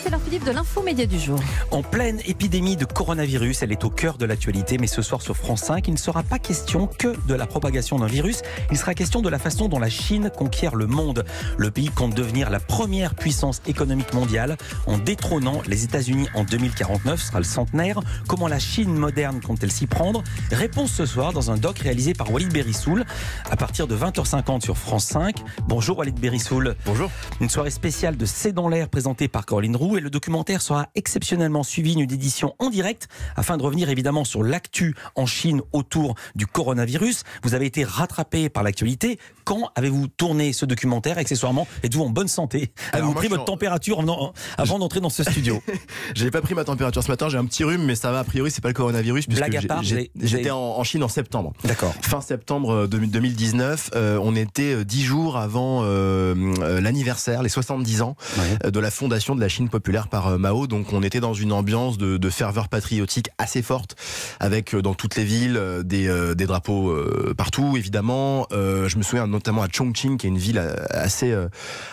c'est l'heure Philippe de l'info média du jour. En pleine épidémie de coronavirus, elle est au cœur de l'actualité, mais ce soir sur France 5, il ne sera pas question que de la propagation d'un virus, il sera question de la façon dont la Chine conquiert le monde. Le pays compte devenir la première puissance économique mondiale en détrônant les États-Unis en 2049, ce sera le centenaire. Comment la Chine moderne compte-t-elle s'y prendre? Réponse ce soir dans un doc réalisé par Walid Berissoul à partir de 20h50 sur France 5. Bonjour Walid Berissoul. Bonjour. Une soirée spéciale de C'est dans l'air présentée par Caroline Roux et le documentaire sera exceptionnellement suivi d'une édition en direct afin de revenir évidemment sur l'actu en Chine autour du coronavirus. Vous avez été rattrapé par l'actualité. Quand avez-vous tourné ce documentaire? Accessoirement, êtes-vous en bonne santé? Avez-vous pris votre température avant d'entrer dans ce studio? J'ai pas pris ma température ce matin, j'ai un petit rhume, mais ça va, a priori c'est pas le coronavirus. Blague à part, j'étais en Chine en septembre. D'accord. Fin septembre 2019, on était 10 jours avant l'anniversaire, les 70 ans de la fondation de la Chine populaire par Mao. Donc on était dans une ambiance de ferveur patriotique assez forte, avec dans toutes les villes des drapeaux partout évidemment. Je me souviens notamment à Chongqing, qui est une ville assez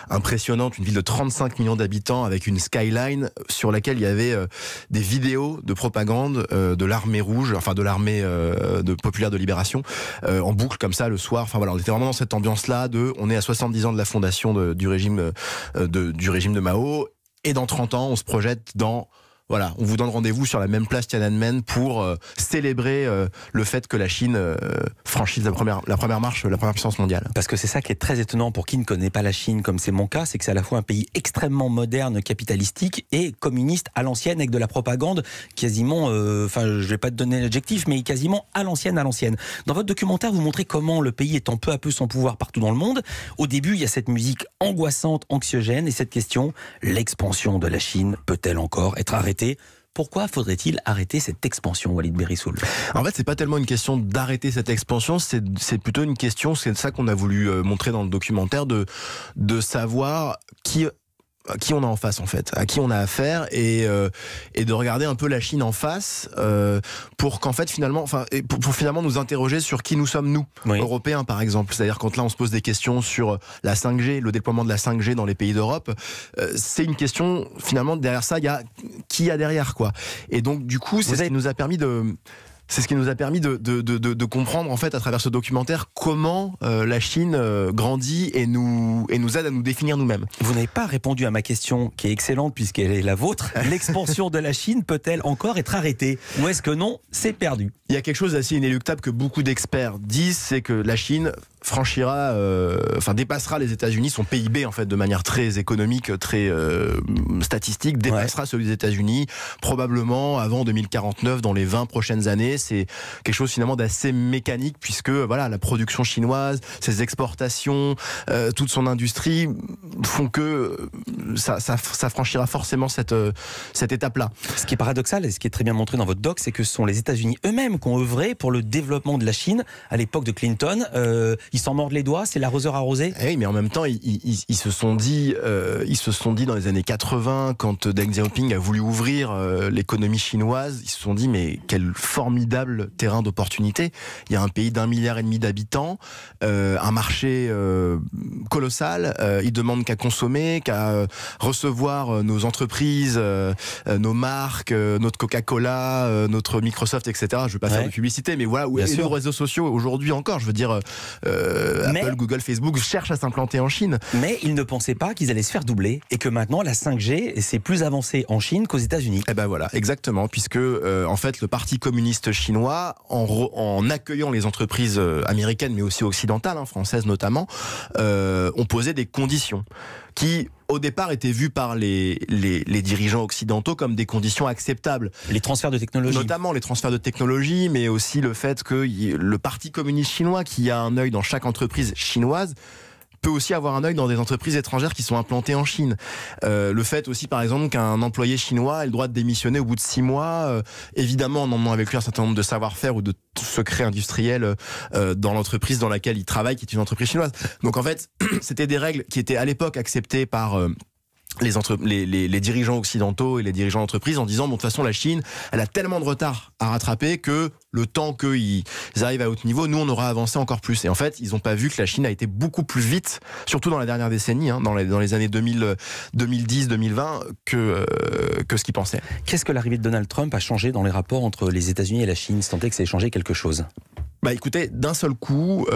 impressionnante, une ville de 35 millions d'habitants avec une skyline sur laquelle il y avait des vidéos de propagande de l'armée rouge, enfin de l'armée populaire de libération, en boucle comme ça le soir. Enfin voilà, on était vraiment dans cette ambiance-là on est à 70 ans de la fondation du régime de Mao, et dans 30 ans, on se projette dans... Voilà, on vous donne rendez-vous sur la même place Tiananmen pour célébrer le fait que la Chine franchisse la première marche, la première puissance mondiale. Parce que c'est ça qui est très étonnant pour qui ne connaît pas la Chine, comme c'est mon cas, c'est que c'est à la fois un pays extrêmement moderne, capitalistique et communiste à l'ancienne, avec de la propagande quasiment, je vais pas te donner l'adjectif, mais quasiment à l'ancienne. Dans votre documentaire, vous montrez comment le pays étend peu à peu son pouvoir partout dans le monde. Au début, il y a cette musique angoissante, anxiogène, et cette question, l'expansion de la Chine peut-elle encore être arrêtée? Pourquoi faudrait-il arrêter cette expansion, Walid Berissoul? En fait, c'est pas tellement une question d'arrêter cette expansion, c'est plutôt une question, c'est ça qu'on a voulu montrer dans le documentaire, de savoir qui on a en face en fait, à qui on a affaire, et de regarder un peu la Chine en face pour qu'en fait finalement, pour finalement nous interroger sur qui nous sommes nous, Européens par exemple. C'est-à-dire quand là on se pose des questions sur la 5G, le déploiement de la 5G dans les pays d'Europe, c'est une question finalement, derrière ça, il y a qui y a derrière quoi. Et donc du coup, c'est ce qui nous a permis de comprendre en fait à travers ce documentaire comment la Chine grandit et nous aide à nous définir nous-mêmes. Vous n'avez pas répondu à ma question qui est excellente puisqu'elle est la vôtre. L'expansion de la Chine peut-elle encore être arrêtée? Ou est-ce que non, c'est perdu? Il y a quelque chose d'assez inéluctable que beaucoup d'experts disent, c'est que la Chine dépassera les États-Unis, son PIB en fait de manière très économique, très statistique, dépassera celui des États-Unis probablement avant 2049, dans les 20 prochaines années. C'est quelque chose finalement d'assez mécanique puisque voilà, la production chinoise, ses exportations, toute son industrie font que ça franchira forcément cette étape-là. Ce qui est paradoxal et ce qui est très bien montré dans votre doc, c'est que ce sont les États-Unis eux-mêmes qui ont œuvré pour le développement de la Chine à l'époque de Clinton. Ils s'en mordent les doigts, c'est l'arroseur arrosé. Oui, mais en même temps, ils se sont dit dans les années 80, quand Deng Xiaoping a voulu ouvrir l'économie chinoise, ils se sont dit mais quel formidable terrain d'opportunité. Il y a un pays d'1,5 milliard d'habitants, un marché colossal. Ils demandent qu'à consommer, qu'à recevoir nos entreprises, nos marques, notre Coca-Cola, notre Microsoft, etc. Je ne veux pas faire de publicité, mais voilà, et nos réseaux sociaux aujourd'hui encore, je veux dire. Apple, Google, Facebook cherchent à s'implanter en Chine. Mais ils ne pensaient pas qu'ils allaient se faire doubler et que maintenant la 5G c'est plus avancé en Chine qu'aux États-Unis. Et ben voilà, exactement, puisque en fait le Parti communiste chinois, en accueillant les entreprises américaines mais aussi occidentales, françaises notamment, ont posé des conditions qui au départ étaient vues par les dirigeants occidentaux comme des conditions acceptables. Les transferts de technologie. Notamment les transferts de technologie, mais aussi le fait que le Parti communiste chinois, qui a un œil dans chaque entreprise chinoise, peut aussi avoir un œil dans des entreprises étrangères qui sont implantées en Chine. Le fait aussi, par exemple, qu'un employé chinois ait le droit de démissionner au bout de 6 mois, évidemment en emmenant avec lui un certain nombre de savoir-faire ou de secrets industriels dans l'entreprise dans laquelle il travaille, qui est une entreprise chinoise. Donc en fait, c'était des règles qui étaient à l'époque acceptées par les dirigeants occidentaux et les dirigeants d'entreprise en disant bon, de toute façon la Chine elle a tellement de retard à rattraper que le temps qu'ils arrivent à haut niveau, nous on aura avancé encore plus. Et en fait ils n'ont pas vu que la Chine a été beaucoup plus vite, surtout dans la dernière décennie, dans les années 2010-2020 que ce qu'ils pensaient. Qu'est-ce que l'arrivée de Donald Trump a changé dans les rapports entre les États-Unis et la Chine, si tant est que ça ait changé quelque chose? Bah écoutez, d'un seul coup,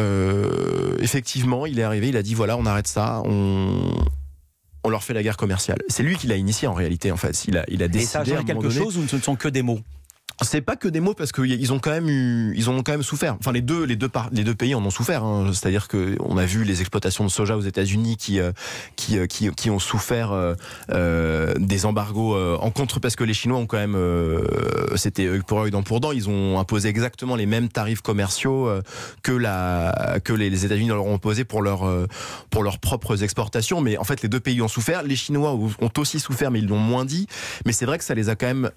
effectivement, il est arrivé, il a dit voilà, on arrête ça, on leur fait la guerre commerciale. C'est lui qui l'a initié en réalité, en fait. Il a décidé. Et ça a changé quelque chose ou ce ne sont que des mots? C'est pas que des mots parce qu'ils ont quand même souffert. Enfin les deux pays en ont souffert. C'est-à-dire que on a vu les exploitations de soja aux États-Unis qui ont souffert des embargos en contre, parce que les Chinois ont quand même c'était œil pour œil, dent pour dent. Ils ont imposé exactement les mêmes tarifs commerciaux que les États-Unis leur ont imposé pour leurs propres exportations. Mais en fait les deux pays ont souffert. Les Chinois ont aussi souffert, mais ils l'ont moins dit. Mais c'est vrai que ça les a quand même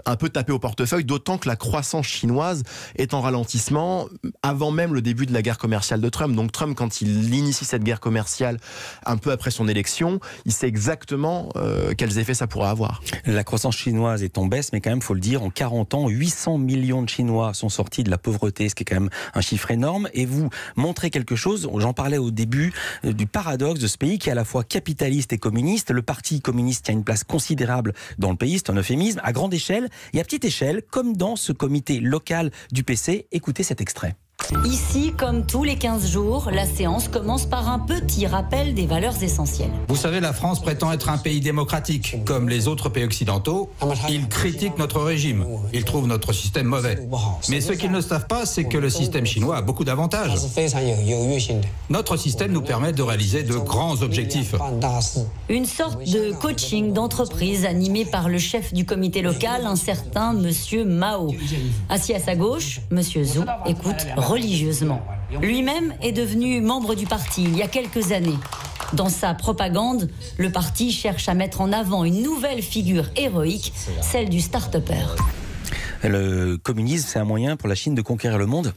un peu tapé au portefeuille, d'autant que la croissance chinoise est en ralentissement avant même le début de la guerre commerciale de Trump. Donc Trump, quand il initie cette guerre commerciale un peu après son élection, il sait exactement quels effets ça pourra avoir. La croissance chinoise est en baisse, mais quand même, il faut le dire, en 40 ans, 800 millions de Chinois sont sortis de la pauvreté, ce qui est quand même un chiffre énorme. Et vous montrez quelque chose, j'en parlais au début, du paradoxe de ce pays qui est à la fois capitaliste et communiste. Le parti communiste tient une place considérable dans le pays, c'est un euphémisme, à grande échelle et à petite échelle, comme dans ce comité local du PC. Écoutez cet extrait. Ici, comme tous les 15 jours, la séance commence par un petit rappel des valeurs essentielles. Vous savez, la France prétend être un pays démocratique. Comme les autres pays occidentaux, ils critiquent notre régime. Ils trouvent notre système mauvais. Mais ce qu'ils ne savent pas, c'est que le système chinois a beaucoup d'avantages. Notre système nous permet de réaliser de grands objectifs. Une sorte de coaching d'entreprise animé par le chef du comité local, un certain Monsieur Mao. Assis à sa gauche, Monsieur Zhou écoute religieusement. Lui-même est devenu membre du parti il y a quelques années. Dans sa propagande, le parti cherche à mettre en avant une nouvelle figure héroïque, celle du start-upper. Le communisme, c'est un moyen pour la Chine de conquérir le monde ?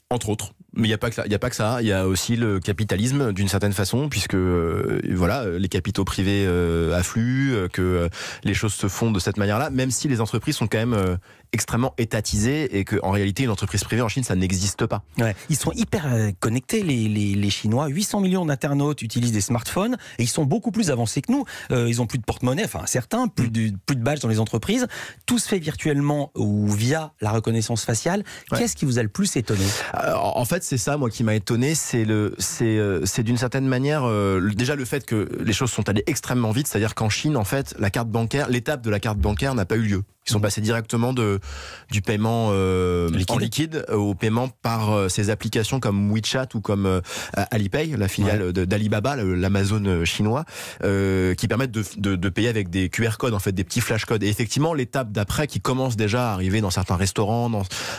Entre autres. Mais il n'y a pas que ça, il y a aussi le capitalisme d'une certaine façon, puisque voilà, les capitaux privés affluent, que les choses se font de cette manière-là, même si les entreprises sont quand même extrêmement étatisées et qu'en réalité une entreprise privée en Chine ça n'existe pas. Ouais, ils sont hyper connectés les Chinois, 800 millions d'internautes utilisent des smartphones et ils sont beaucoup plus avancés que nous. Ils ont plus de porte-monnaie, enfin certains, plus de badges dans les entreprises. Tout se fait virtuellement ou via la reconnaissance faciale. Ouais. Qu'est-ce qui vous a le plus étonné ? En fait, c'est ça, moi, qui m'a étonné, c'est d'une certaine manière déjà le fait que les choses sont allées extrêmement vite, c'est-à-dire qu'en Chine, en fait, l'étape de la carte bancaire n'a pas eu lieu. Ils sont passés directement du paiement en liquide au paiement par ces applications comme WeChat ou comme Alipay, la filiale d'Alibaba, l'Amazon chinois, qui permettent de payer avec des QR codes, en fait, des petits flash codes. Et effectivement, l'étape d'après qui commence déjà à arriver dans certains restaurants,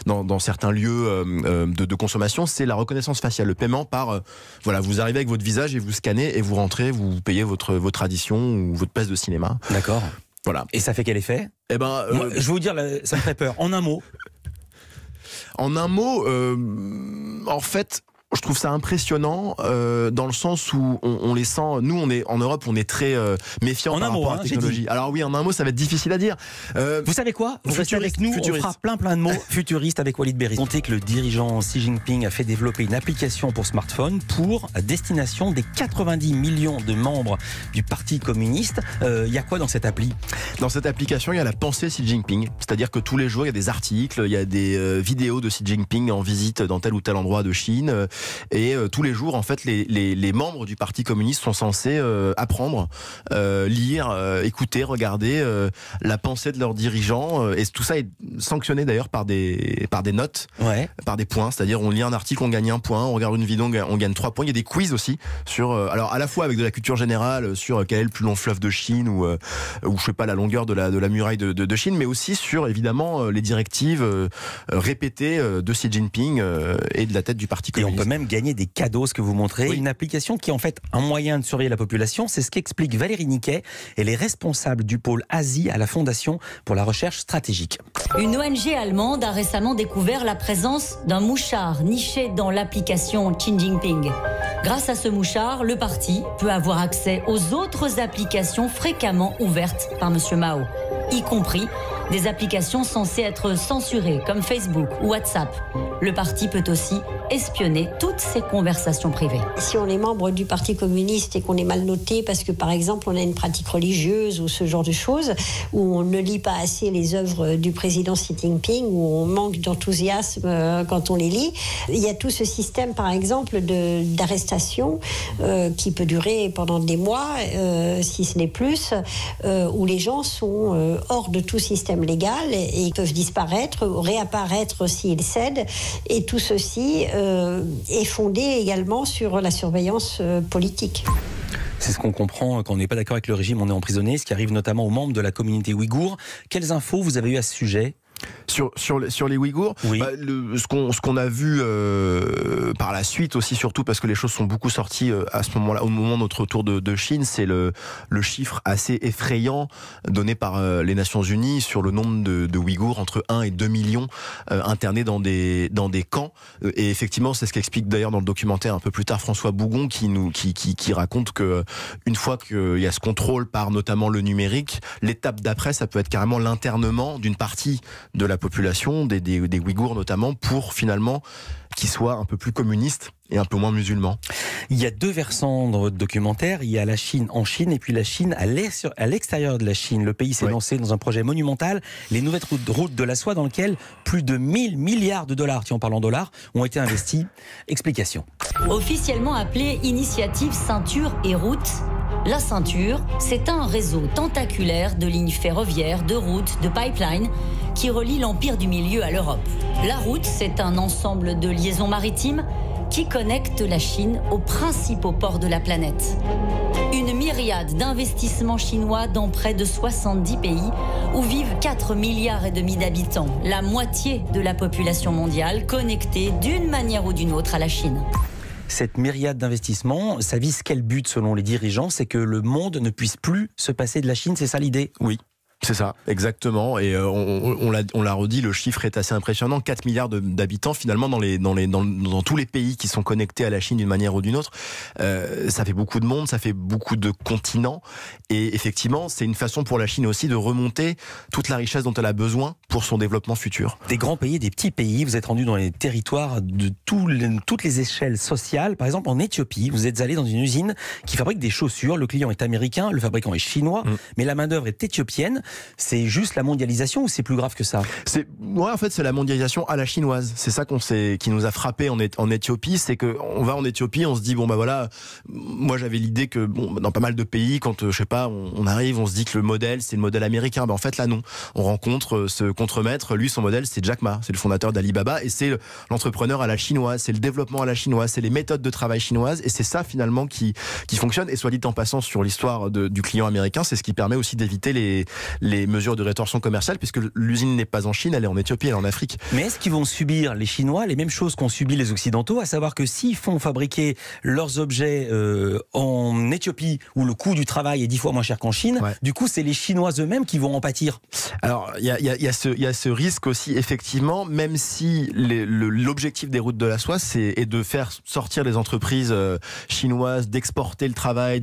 dans certains lieux de consommation, c'est la reconnaissance faciale, le paiement par voilà, vous arrivez avec votre visage et vous scannez et vous rentrez, vous payez votre addition ou votre passe de cinéma. D'accord. Voilà. Et ça fait quel effet ? Eh ben, moi, je vais vous dire, ça me fait peur. En un mot. En un mot, en fait, je trouve ça impressionnant dans le sens où on les sent. Nous, en Europe, on est très méfiants par rapport à la technologie. Alors oui, en un mot, ça va être difficile à dire. Vous savez quoi ? Vous restez avec nous, on fera plein de mots futuristes avec Walid Berry. Comptez que le dirigeant Xi Jinping a fait développer une application pour smartphone à destination des 90 millions de membres du Parti communiste. Il y a quoi dans cette appli ? Dans cette application, il y a la pensée Xi Jinping. C'est-à-dire que tous les jours, il y a des articles, il y a des vidéos de Xi Jinping en visite dans tel ou tel endroit de Chine. Et tous les jours, en fait, les membres du Parti communiste sont censés apprendre, lire, écouter, regarder la pensée de leurs dirigeants. Et tout ça est sanctionné d'ailleurs par des notes, par des points. C'est-à-dire, on lit un article, on gagne 1 point, on regarde une vidéo, on gagne 3 points. Il y a des quiz aussi sur, alors à la fois avec de la culture générale sur quel est le plus long fleuve de Chine ou je sais pas, la longueur de la muraille de Chine, mais aussi sur évidemment les directives répétées de Xi Jinping et de la tête du Parti communiste. même gagner des cadeaux, ce que vous montrez. Oui. Une application qui est en fait un moyen de surveiller la population. C'est ce qu'explique Valérie Niquet. Elle est responsable du pôle Asie à la Fondation pour la recherche stratégique. Une ONG allemande a récemment découvert la présence d'un mouchard niché dans l'application Xi Jinping. Grâce à ce mouchard, le parti peut avoir accès aux autres applications fréquemment ouvertes par M. Mao, y compris des applications censées être censurées comme Facebook ou WhatsApp. Le parti peut aussi espionner toutes ces conversations privées. Si on est membre du Parti communiste et qu'on est mal noté parce que, par exemple, on a une pratique religieuse ou ce genre de choses, où on ne lit pas assez les œuvres du président Xi Jinping, où on manque d'enthousiasme quand on les lit, il y a tout ce système, par exemple, d'arrestation qui peut durer pendant des mois, si ce n'est plus, où les gens sont hors de tout système légal et ils peuvent disparaître, réapparaître s'ils cèdent. Et tout ceci est fondé également sur la surveillance politique. C'est ce qu'on comprend quand on n'est pas d'accord avec le régime, on est emprisonné, ce qui arrive notamment aux membres de la communauté ouïghour. Quelles infos vous avez eues à ce sujet ? Sur les Ouïghours, oui. Ce qu'on a vu par la suite aussi, surtout parce que les choses sont beaucoup sorties à ce moment-là, au moment de notre retour de Chine, c'est le chiffre assez effrayant donné par les Nations Unies sur le nombre de Ouïghours, entre 1 et 2 millions internés dans des camps. Et effectivement, c'est ce qu'explique d'ailleurs dans le documentaire un peu plus tard François Bougon, qui raconte que une fois qu'il y a ce contrôle par notamment le numérique, l'étape d'après, ça peut être carrément l'internement d'une partie de la population, des Ouïghours notamment, pour finalement qu'ils soient un peu plus communistes et un peu moins musulmans. Il y a deux versants dans votre documentaire. Il y a la Chine en Chine et puis la Chine à l'extérieur de la Chine. Le pays s'est lancé dans un projet monumental, les nouvelles routes de la soie, dans lequel plus de 1000 milliards de dollars, tiens, en parlant dollars, ont été investis. Explication. Officiellement appelée Initiative Ceinture et Route, la ceinture, c'est un réseau tentaculaire de lignes ferroviaires, de routes, de pipelines qui relie l'Empire du Milieu à l'Europe. La route, c'est un ensemble de liaisons maritimes qui connecte la Chine aux principaux ports de la planète. Une myriade d'investissements chinois dans près de 70 pays où vivent 4,5 milliards d'habitants, la moitié de la population mondiale connectée d'une manière ou d'une autre à la Chine. Cette myriade d'investissements, ça vise quel but selon les dirigeants? C'est que le monde ne puisse plus se passer de la Chine, c'est ça l'idée? Oui. C'est ça, exactement. Et on l'a redit, le chiffre est assez impressionnant. 4 milliards d'habitants, finalement, dans tous les pays qui sont connectés à la Chine d'une manière ou d'une autre. Ça fait beaucoup de monde, ça fait beaucoup de continents. Et effectivement, c'est une façon pour la Chine aussi de remonter toute la richesse dont elle a besoin pour son développement futur. Des grands pays, des petits pays, vous êtes rendu dans les territoires de toutes les échelles sociales. Par exemple, en Éthiopie, vous êtes allé dans une usine qui fabrique des chaussures. Le client est américain, le fabricant est chinois, mais la main-d'œuvre est éthiopienne. C'est juste la mondialisation ou c'est plus grave que ça? En fait, c'est la mondialisation à la chinoise. C'est ça qui nous a frappé en Éthiopie. C'est qu'on va en Éthiopie, on se dit, moi j'avais l'idée que dans pas mal de pays, quand on arrive, on se dit que le modèle, c'est le modèle américain. En fait, là, non. On rencontre ce contremaître. Lui, son modèle, c'est Jack Ma. C'est le fondateur d'Alibaba et c'est l'entrepreneur à la chinoise. C'est le développement à la chinoise. C'est les méthodes de travail chinoises et c'est ça, finalement, qui fonctionne. Et soit dit en passant, sur l'histoire du client américain, c'est ce qui permet aussi d'éviter les mesures de rétorsion commerciale, puisque l'usine n'est pas en Chine, elle est en Éthiopie, elle est en Afrique. Mais est-ce qu'ils vont subir, les Chinois, les mêmes choses qu'ont subi les Occidentaux, à savoir que s'ils font fabriquer leurs objets en Éthiopie, où le coût du travail est 10 fois moins cher qu'en Chine, du coup c'est les Chinois eux-mêmes qui vont en pâtir? Alors il y a ce risque aussi, effectivement, même si l'objectif des routes de la soie est de faire sortir les entreprises chinoises, d'exporter le travail,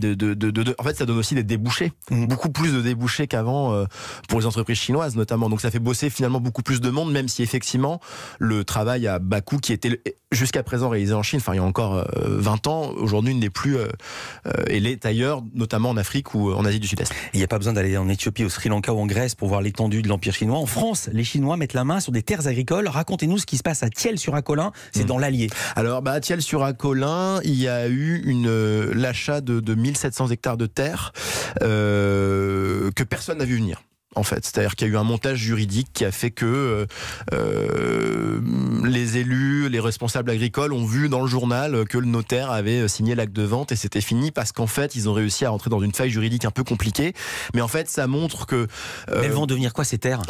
en fait ça donne aussi des débouchés, beaucoup plus de débouchés qu'avant pour les entreprises chinoises notamment. Donc ça fait bosser finalement beaucoup plus de monde, même si effectivement le travail à bas coût qui était jusqu'à présent réalisé en Chine, il y a encore 20 ans, aujourd'hui n'est plus et l'est ailleurs, notamment en Afrique ou en Asie du Sud-Est. Il n'y a pas besoin d'aller en Éthiopie, au Sri Lanka ou en Grèce pour voir l'étendue de l'Empire chinois. En France, les Chinois mettent la main sur des terres agricoles. Racontez-nous ce qui se passe à Thiel-sur-Acolin, c'est dans l'Allier. Alors à Thiel-sur-Acolin, il y a eu l'achat de 1700 hectares de terre que personne n'a vu venir. En fait, c'est-à-dire qu'il y a eu un montage juridique qui a fait que les élus, les responsables agricoles ont vu dans le journal que le notaire avait signé l'acte de vente et c'était fini parce qu'en fait, ils ont réussi à rentrer dans une faille juridique un peu compliquée. Mais en fait, ça montre que... elles vont devenir quoi ces terres?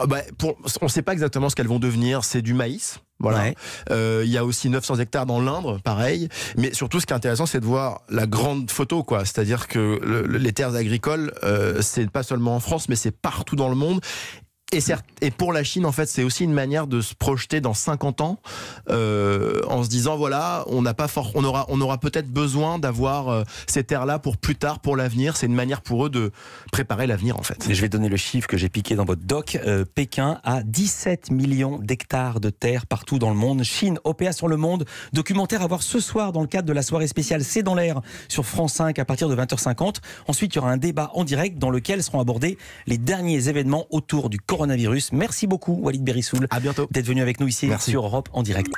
On ne sait pas exactement ce qu'elles vont devenir. C'est du maïs. Voilà. Ouais. Il y a aussi 900 hectares dans l'Indre, pareil. Mais surtout, ce qui est intéressant, c'est de voir la grande photo, quoi. C'est-à-dire que les terres agricoles, c'est pas seulement en France, mais c'est partout dans le monde. Et pour la Chine, en fait, c'est aussi une manière de se projeter dans 50 ans, en se disant, voilà, on aura peut-être besoin d'avoir ces terres-là pour plus tard, pour l'avenir. C'est une manière pour eux de préparer l'avenir, en fait. Je vais donner le chiffre que j'ai piqué dans votre doc. Pékin a 17 millions d'hectares de terres partout dans le monde. Chine, OPA sur le monde. Documentaire à voir ce soir dans le cadre de la soirée spéciale C'est dans l'air sur France 5 à partir de 20h50. Ensuite, il y aura un débat en direct dans lequel seront abordés les derniers événements autour du coronavirus. Merci beaucoup Walid Berissoul. À bientôt. D'être venu avec nous ici sur Europe en direct.